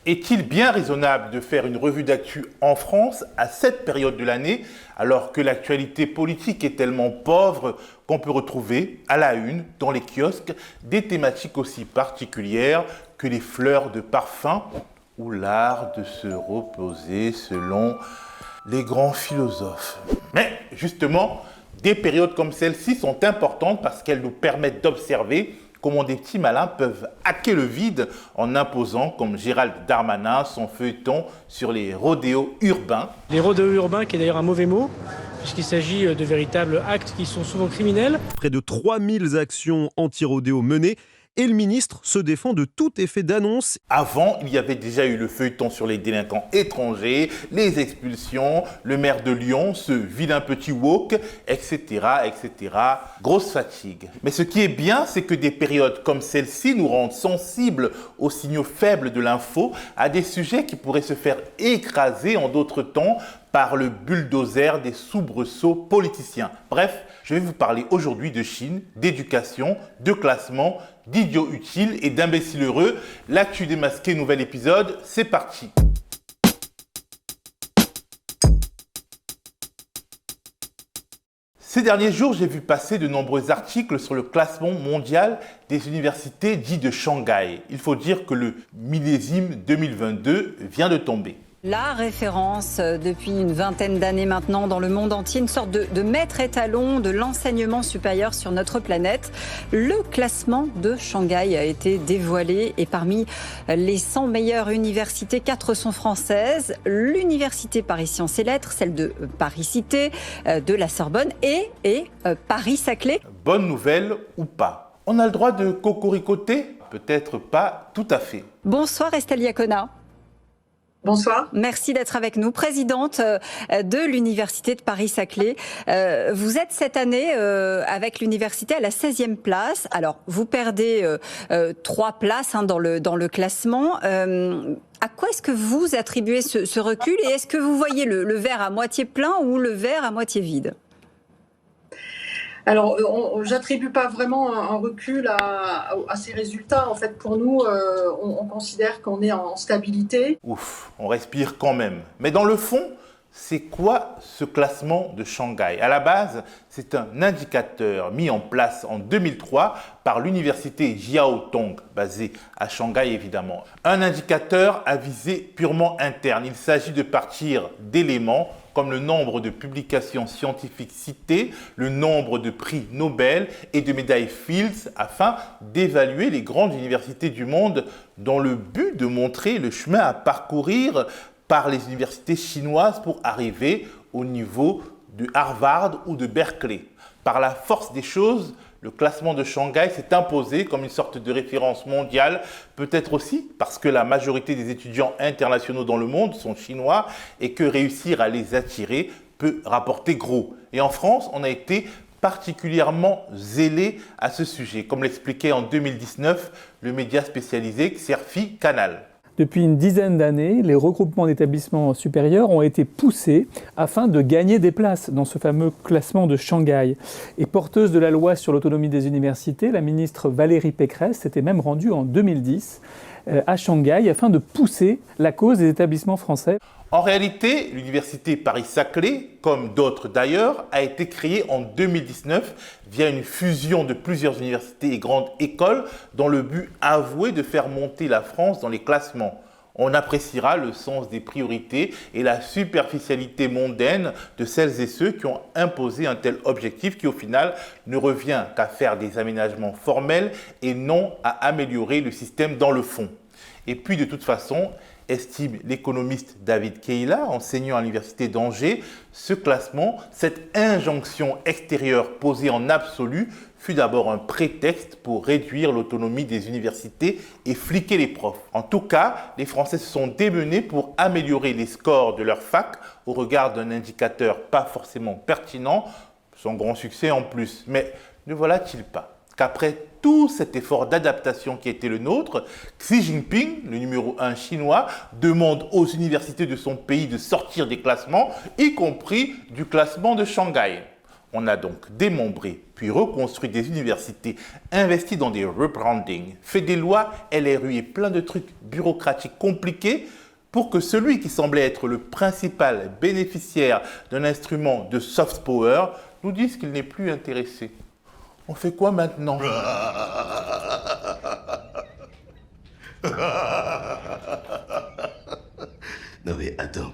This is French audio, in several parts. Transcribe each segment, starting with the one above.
Est-il bien raisonnable de faire une revue d'actu en France à cette période de l'année, alors que l'actualité politique est tellement pauvre qu'on peut retrouver à la une, dans les kiosques, des thématiques aussi particulières que les fleurs de parfum ou l'art de se reposer selon les grands philosophes. Mais justement, des périodes comme celle-ci sont importantes parce qu'elles nous permettent d'observer comment des petits malins peuvent hacker le vide en imposant, comme Gérald Darmanin, son feuilleton sur les rodéos urbains. Les rodéos urbains, qui est d'ailleurs un mauvais mot, puisqu'il s'agit de véritables actes qui sont souvent criminels. Près de 3000 actions anti-rodéo menées. Et le ministre se défend de tout effet d'annonce. Avant, il y avait déjà eu le feuilleton sur les délinquants étrangers, les expulsions, le maire de Lyon, ce vilain petit woke, etc., etc. Grosse fatigue. Mais ce qui est bien, c'est que des périodes comme celle-ci nous rendent sensibles aux signaux faibles de l'info, à des sujets qui pourraient se faire écraser en d'autres temps par le bulldozer des soubresauts politiciens. Bref, je vais vous parler aujourd'hui de Chine, d'éducation, de classement, d'idiots utiles et d'imbéciles heureux. L'actu démasqué, nouvel épisode, c'est parti. Ces derniers jours, j'ai vu passer de nombreux articles sur le classement mondial des universités dites de Shanghai. Il faut dire que le millésime 2022 vient de tomber. La référence depuis une vingtaine d'années maintenant dans le monde entier, une sorte de maître étalon de l'enseignement supérieur sur notre planète. Le classement de Shanghai a été dévoilé et parmi les 100 meilleures universités, 4 sont françaises. L'université Paris Sciences et Lettres, celle de Paris-Cité, de la Sorbonne et Paris-Saclay. Bonne nouvelle ou pas? On a le droit de cocoricoter? Peut-être pas tout à fait. Bonsoir Estelle Iacona. Bonsoir. Merci d'être avec nous, présidente de l'Université de Paris-Saclay. Vous êtes cette année avec l'université à la 16e place. Alors, vous perdez 3 places dans le classement. À quoi est-ce que vous attribuez ce recul et est-ce que vous voyez le verre à moitié plein ou le verre à moitié vide ? Alors, j'attribue pas vraiment un recul à ces résultats. En fait, pour nous, on considère qu'on est en stabilité. Ouf, on respire quand même. Mais dans le fond, c'est quoi ce classement de Shanghai? À la base, c'est un indicateur mis en place en 2003 par l'université Jiaotong, basée à Shanghai évidemment. Un indicateur à visée purement interne. Il s'agit de partir d'éléments comme le nombre de publications scientifiques citées, le nombre de prix Nobel et de médailles Fields afin d'évaluer les grandes universités du monde dans le but de montrer le chemin à parcourir par les universités chinoises pour arriver au niveau de Harvard ou de Berkeley. Par la force des choses, le classement de Shanghai s'est imposé comme une sorte de référence mondiale, peut-être aussi parce que la majorité des étudiants internationaux dans le monde sont chinois et que réussir à les attirer peut rapporter gros. Et en France, on a été particulièrement zélé à ce sujet, comme l'expliquait en 2019 le média spécialisé Xerfi Canal. Depuis une dizaine d'années, les regroupements d'établissements supérieurs ont été poussés afin de gagner des places dans ce fameux classement de Shanghai. Et porteuse de la loi sur l'autonomie des universités, la ministre Valérie Pécresse s'était même rendue en 2010 à Shanghai afin de pousser la cause des établissements français. En réalité, l'université Paris-Saclay, comme d'autres d'ailleurs, a été créée en 2019 via une fusion de plusieurs universités et grandes écoles dans le but avoué de faire monter la France dans les classements. On appréciera le sens des priorités et la superficialité mondaine de celles et ceux qui ont imposé un tel objectif qui au final ne revient qu'à faire des aménagements formels et non à améliorer le système dans le fond. Et puis de toute façon, estime l'économiste David Keila, enseignant à l'université d'Angers, ce classement, cette injonction extérieure posée en absolu, fut d'abord un prétexte pour réduire l'autonomie des universités et fliquer les profs. En tout cas, les Français se sont démenés pour améliorer les scores de leur fac au regard d'un indicateur pas forcément pertinent, son grand succès en plus. Mais ne voilà-t-il pas qu'après tout cet effort d'adaptation qui a été le nôtre, Xi Jinping, le numéro 1 chinois, demande aux universités de son pays de sortir des classements, y compris du classement de Shanghai. On a donc démembré puis reconstruit des universités, investi dans des rebrandings, fait des lois, LRU et plein de trucs bureaucratiques compliqués pour que celui qui semblait être le principal bénéficiaire d'un instrument de soft power nous dise qu'il n'est plus intéressé. On fait quoi maintenant? Non mais attends,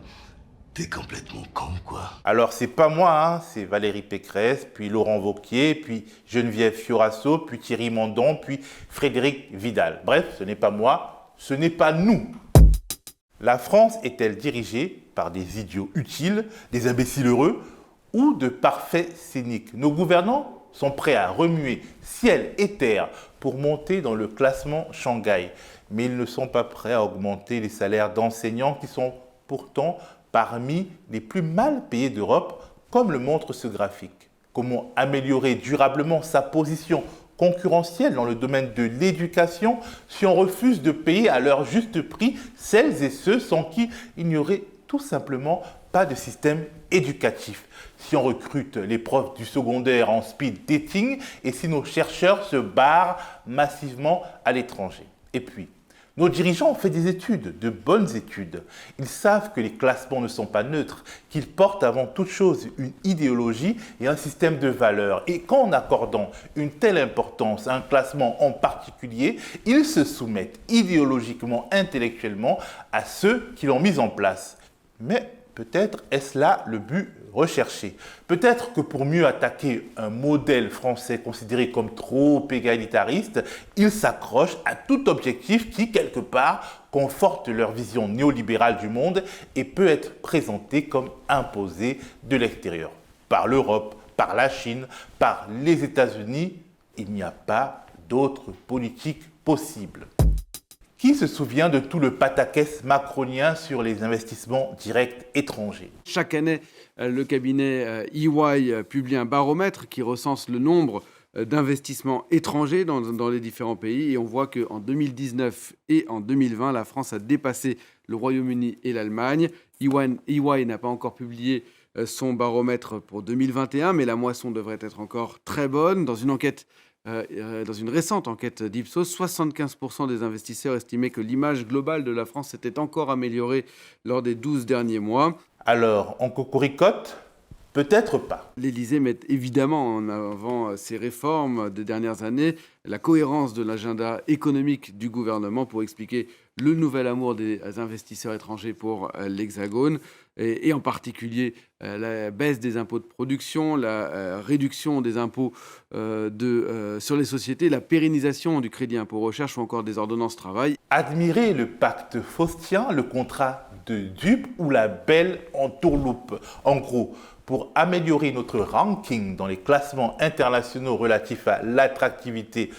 t'es complètement con quoi. Alors c'est pas moi, hein, c'est Valérie Pécresse, puis Laurent Wauquiez, puis Geneviève Fioraso, puis Thierry Mandon, puis Frédérique Vidal. Bref, ce n'est pas moi, ce n'est pas nous. La France est-elle dirigée par des idiots utiles, des imbéciles heureux ou de parfaits cyniques? Nos gouvernants sont prêts à remuer ciel et terre pour monter dans le classement Shanghai. Mais ils ne sont pas prêts à augmenter les salaires d'enseignants qui sont pourtant parmi les plus mal payés d'Europe, comme le montre ce graphique. Comment améliorer durablement sa position concurrentielle dans le domaine de l'éducation si on refuse de payer à leur juste prix celles et ceux sans qui il n'y aurait tout simplement pas de système éducatif, si on recrute les profs du secondaire en speed dating et si nos chercheurs se barrent massivement à l'étranger. Et puis, nos dirigeants ont fait des études, de bonnes études. Ils savent que les classements ne sont pas neutres, qu'ils portent avant toute chose une idéologie et un système de valeurs. Et qu'en accordant une telle importance à un classement en particulier, ils se soumettent idéologiquement, intellectuellement à ceux qui l'ont mis en place. Mais peut-être est-ce là le but recherché. Peut-être que pour mieux attaquer un modèle français considéré comme trop égalitariste, ils s'accrochent à tout objectif qui, quelque part, conforte leur vision néolibérale du monde et peut être présenté comme imposé de l'extérieur. Par l'Europe, par la Chine, par les États-Unis, il n'y a pas d'autre politique possible. Qui se souvient de tout le pataquès macronien sur les investissements directs étrangers? Chaque année, le cabinet EY publie un baromètre qui recense le nombre d'investissements étrangers dans les différents pays. Et on voit qu'en 2019 et en 2020, la France a dépassé le Royaume-Uni et l'Allemagne. EY n'a pas encore publié son baromètre pour 2021, mais la moisson devrait être encore très bonne. Dans une récente enquête d'Ipsos, 75% des investisseurs estimaient que l'image globale de la France s'était encore améliorée lors des 12 derniers mois. Alors, on cocoricote? Peut-être pas. L'Élysée met évidemment en avant ces réformes des dernières années, la cohérence de l'agenda économique du gouvernement pour expliquer le nouvel amour des investisseurs étrangers pour l'Hexagone, et en particulier la baisse des impôts de production, la réduction des impôts sur les sociétés, la pérennisation du crédit impôt recherche ou encore des ordonnances travail. Admirer le pacte faustien, le contrat de dupe ou la belle entourloupe. En gros, pour améliorer notre ranking dans les classements internationaux relatifs à l'attractivité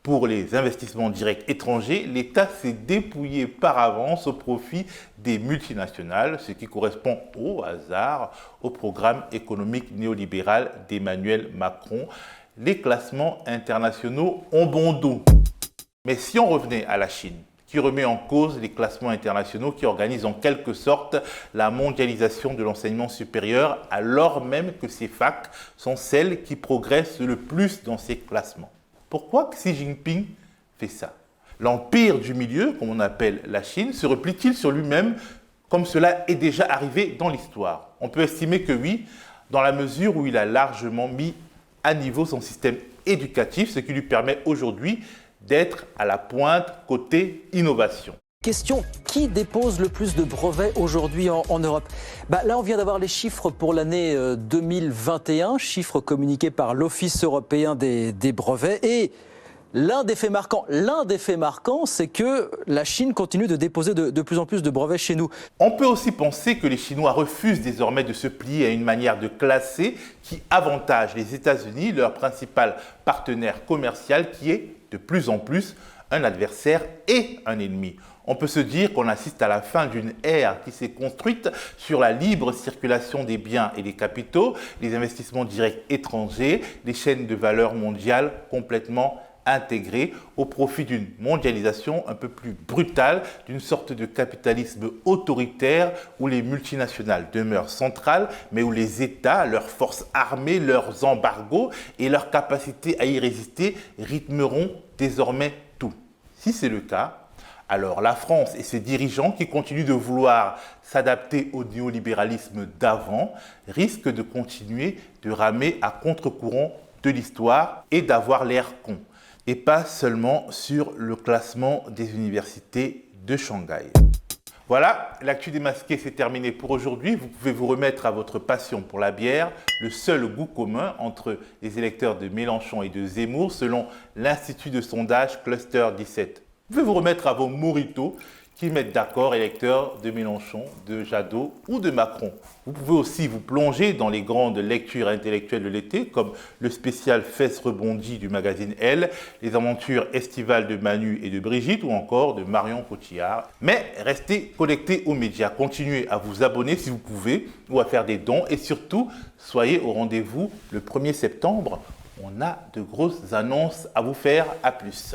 pour les investissements directs étrangers, l'État s'est dépouillé par avance au profit des multinationales, ce qui correspond au hasard au programme économique néolibéral d'Emmanuel Macron. Les classements internationaux ont bon dos. Mais si on revenait à la Chine, qui remet en cause les classements internationaux, qui organise en quelque sorte la mondialisation de l'enseignement supérieur, alors même que ces facs sont celles qui progressent le plus dans ces classements. Pourquoi Xi Jinping fait ça? L'empire du milieu, comme on appelle la Chine, se replie-t-il sur lui-même comme cela est déjà arrivé dans l'histoire? On peut estimer que oui, dans la mesure où il a largement mis à niveau son système éducatif, ce qui lui permet aujourd'hui d'être à la pointe côté innovation. Question, qui dépose le plus de brevets aujourd'hui en Europe? Là, on vient d'avoir les chiffres pour l'année 2021, chiffres communiqués par l'Office européen des brevets. Et l'un des faits marquants, c'est que la Chine continue de déposer de plus en plus de brevets chez nous. On peut aussi penser que les Chinois refusent désormais de se plier à une manière de classer qui avantage les États-Unis, leur principal partenaire commercial, qui est de plus en plus un adversaire et un ennemi. On peut se dire qu'on assiste à la fin d'une ère qui s'est construite sur la libre circulation des biens et des capitaux, les investissements directs étrangers, les chaînes de valeur mondiales complètement intégrés au profit d'une mondialisation un peu plus brutale, d'une sorte de capitalisme autoritaire où les multinationales demeurent centrales, mais où les États, leurs forces armées, leurs embargos et leur capacité à y résister rythmeront désormais tout. Si c'est le cas, alors la France et ses dirigeants qui continuent de vouloir s'adapter au néolibéralisme d'avant risquent de continuer de ramer à contre-courant de l'histoire et d'avoir l'air con. Et pas seulement sur le classement des universités de Shanghai. Voilà, l'actu démasqué, c'est terminé pour aujourd'hui. Vous pouvez vous remettre à votre passion pour la bière, le seul goût commun entre les électeurs de Mélenchon et de Zemmour, selon l'Institut de sondage Cluster 17. Vous pouvez vous remettre à vos mojitos qui mettent d'accord électeurs de Mélenchon, de Jadot ou de Macron. Vous pouvez aussi vous plonger dans les grandes lectures intellectuelles de l'été, comme le spécial Fesses rebondies du magazine Elle, les aventures estivales de Manu et de Brigitte, ou encore de Marion Cotillard. Mais restez connectés aux médias, continuez à vous abonner si vous pouvez, ou à faire des dons, et surtout, soyez au rendez-vous le 1er septembre. On a de grosses annonces à vous faire, à plus.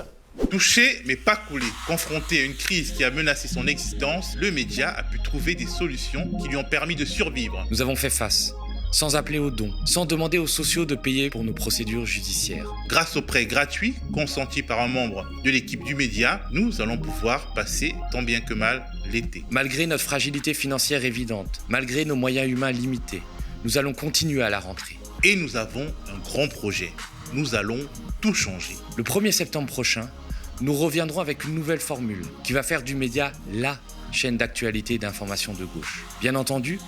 Touché mais pas coulé, confronté à une crise qui a menacé son existence, le média a pu trouver des solutions qui lui ont permis de survivre. Nous avons fait face, sans appeler aux dons, sans demander aux sociaux de payer pour nos procédures judiciaires. Grâce au prêt gratuit consenti par un membre de l'équipe du média, nous allons pouvoir passer tant bien que mal l'été. Malgré notre fragilité financière évidente, malgré nos moyens humains limités, nous allons continuer à la rentrée. Et nous avons un grand projet. Nous allons tout changer. Le 1er septembre prochain, nous reviendrons avec une nouvelle formule qui va faire du média la chaîne d'actualité et d'information de gauche. Bien entendu,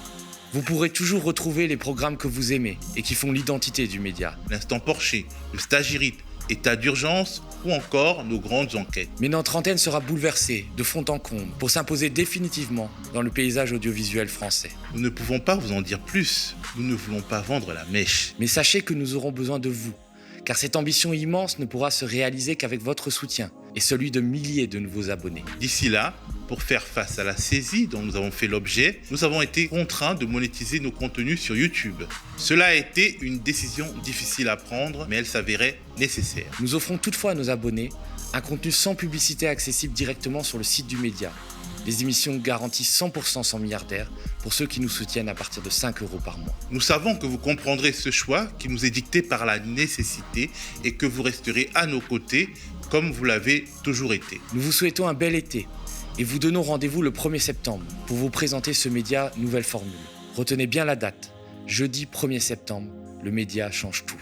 vous pourrez toujours retrouver les programmes que vous aimez et qui font l'identité du média. L'Instant Porcher, le Stagirite, État d'urgence ou encore nos grandes enquêtes. Mais notre antenne sera bouleversée de fond en comble pour s'imposer définitivement dans le paysage audiovisuel français. Nous ne pouvons pas vous en dire plus. Nous ne voulons pas vendre la mèche. Mais sachez que nous aurons besoin de vous. Car cette ambition immense ne pourra se réaliser qu'avec votre soutien et celui de milliers de nouveaux abonnés. D'ici là, pour faire face à la saisie dont nous avons fait l'objet, nous avons été contraints de monétiser nos contenus sur YouTube. Cela a été une décision difficile à prendre, mais elle s'avérait nécessaire. Nous offrons toutefois à nos abonnés un contenu sans publicité accessible directement sur le site du média. Des émissions garanties 100% sans milliardaires pour ceux qui nous soutiennent à partir de 5 € par mois. Nous savons que vous comprendrez ce choix qui nous est dicté par la nécessité et que vous resterez à nos côtés comme vous l'avez toujours été. Nous vous souhaitons un bel été et vous donnons rendez-vous le 1er septembre pour vous présenter ce média nouvelle formule. Retenez bien la date, jeudi 1er septembre, le média change tout.